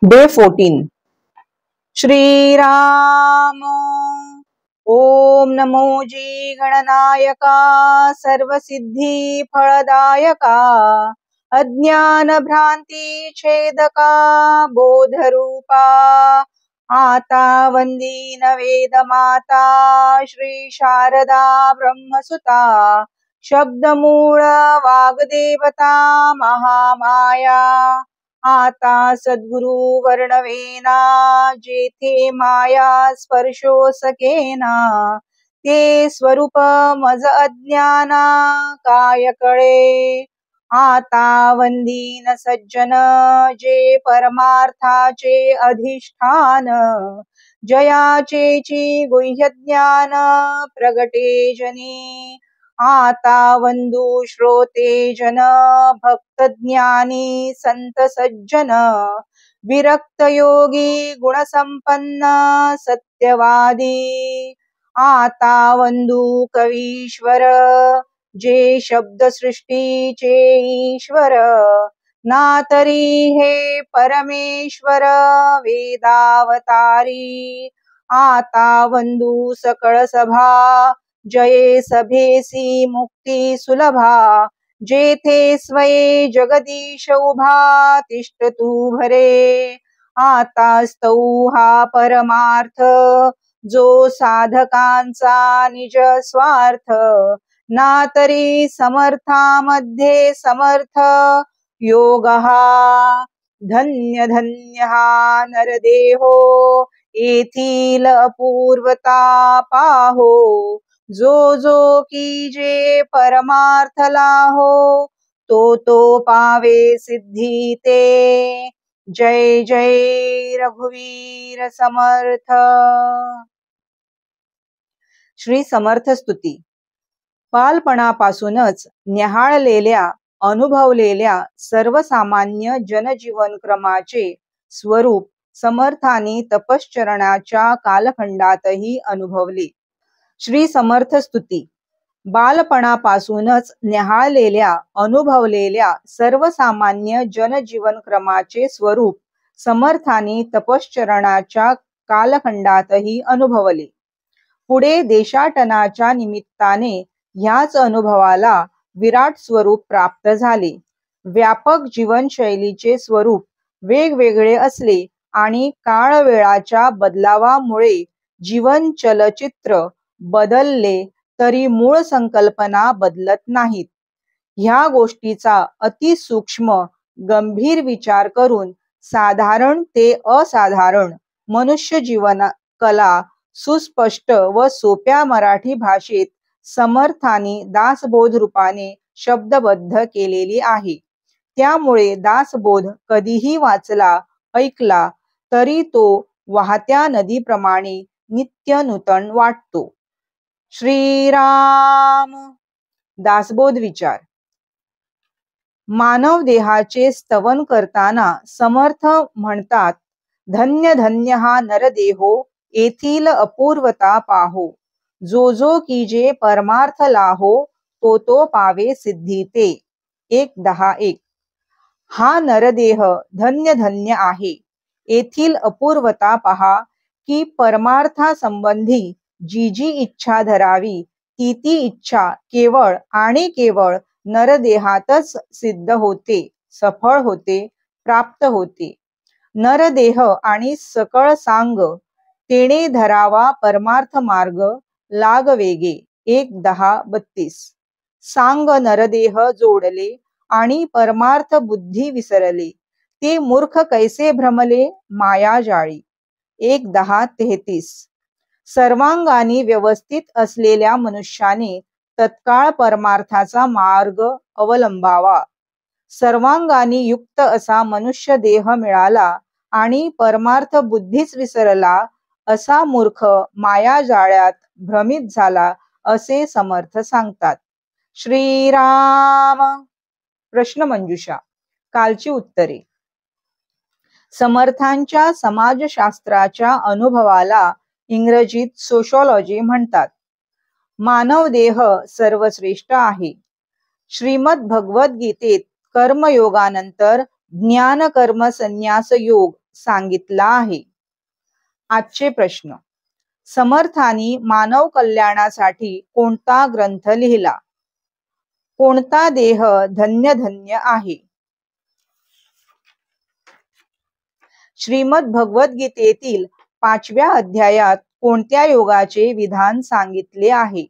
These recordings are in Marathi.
डे 14 श्रीराम ओम नमो जी गणनायका सर्वसिद्धि फलदायका अज्ञान भ्रांति छेदका बोधरूपा आता वंदीन वेद माता श्री शारदा ब्रह्मसुता शब्दमूळ वाग्देवता महामाया आता सद्गुरु वर्णवेना जेथे माया स्पर्शो सकेना ते स्वरूप मज अज्ञाना काय कळे आता वंदीन सज्जन जे परमार्थाचे अधिष्ठान जयाचेची गुह्य ज्ञान प्रगटे जनी आता वंदू श्रोते जन भक्त ज्ञानी संत सज्जन विरक्त योगी गुणसंपन्न सत्यवादी आता वंदू कवीश्वर जे शब्द सृष्टीचे ईश्वर ना तरी हे परमेश्वर वेदावतारी आता वंदू सकळ सभा जये सभेसी मुक्ती सुलभा जेथे स्वये जगदीश उभा तिष्ठ तू भरे आता स्तौ हा परमार्थ जो साधकांचा निज स्वार्थ ना तरी समर्थामध्ये समर्थ योग हा धन्य धन्य हा नरदेहो येथील अपूर्वता पाहो जो जो की जे परमार्थला हो तो पावे सिद्धी ते जय जय रघुवीर समर्थ। श्री समर्थ स्तुती। बालपणापासूनच न्याहाळलेल्या अनुभवलेल्या सर्वसामान्य जनजीवन क्रमाचे स्वरूप समर्थांनी तपश्चरणाच्या कालखंडातही अनुभवले। श्री समर्थ स्तुती। बालपणापासूनच न्याहाळलेल्या अनुभवलेल्या सर्वसामान्य जनजीवन क्रमाचे स्वरूप समर्थांनी तपश्चरणाच्या कालखंडातही अनुभवले। पुढे देशाटनाच्या निमित्ताने ह्याच अनुभवाला विराट स्वरूप प्राप्त झाले। व्यापक जीवनशैलीचे स्वरूप वेगवेगळे असले आणि काळवेळाच्या बदलावामुळे जीवन चलचित्र बदलले तरी मूळ संकल्पना बदलत नाहीत। ह्या गोष्टीचा अतिसूक्ष्म गंभीर विचार करून साधारण ते असाधारण मनुष्य जीवन कला सुस्पष्ट व सोप्या मराठी भाषेत समर्थांनी दासबोध रूपाने शब्दबद्ध केलेली आहे। त्यामुळे दासबोध कधीही वाचला ऐकला तरी तो वाहत्या नदीप्रमाणे नित्य नूतन वाटतो। श्रीराम। दासबोध विचार। मानव देहाचे स्तवन करताना समर्थ म्हणतात, धन्य धन्य हा नरदेहो येथील अपूर्वता पाहो जो जो कीजे परमार्थ लाहो तो पावे सिद्धी ते। 1:10:1 हा नरदेह धन्य धन्य आहे। येथील अपूर्वता पहा की परमार्थासंबंधी जी जी इच्छा धरावी ती ती इच्छा केवळ आणि केवळ नरदेहातच सिद्ध होते, सफळ होते, प्राप्त होते। नरदेह आणि सकळ सांग तेणे धरावा परमार्थ मार्ग लाग वेगे। 1:10:32 सांग नरदेह जोडले आणि परमार्थ बुद्धी विसरले ते मूर्ख कैसे भ्रमले माया जाळी। 1:10:33 सर्वांगानी व्यवस्थित असलेल्या मनुष्याने तत्काळ परमार्थाचा मार्ग अवलंबावा। सर्वांगानी युक्त असा मनुष्य देह मिळाला आणि परमार्थ बुद्धीच विसरला असा मूर्ख माया जाळ्यात भ्रमित झाला असे समर्थ सांगतात। श्रीराम। प्रश्नमंजुषा। कालची उत्तरे। समर्थांच्या समाजशास्त्राच्या अनुभवाला इंग्रजीत सोशॉलॉजी म्हणतात। मानव देह सर्वश्रेष्ठ आहे। श्रीमद भगवद्गीतेत कर्मयोगानंतर ज्ञान कर्म संन्यास योग सांगितला आहे. आजचे प्रश्न. समर्थांनी मानव कल्याणासाठी कोणता ग्रंथ लिहिला? कोणता देह धन्य धन्य आहे? श्रीमद भगवद्गीतेतील 5व्या अध्यायात कोणत्या योगाचे विधान सांगितले आहे?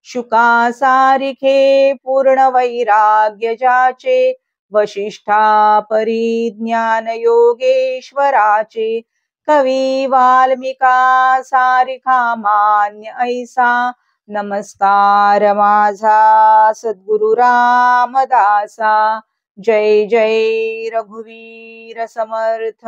शुका सारिखे पूर्ण वैराग्य जाचे, वशिष्ठा परिज्ञान योगेश्वराचे, कवी वाल्मिका सारिखा मान्य ऐसा, नमस्कार माझा सद्गुरु रामदासा. जय जय रघुवीर समर्थ.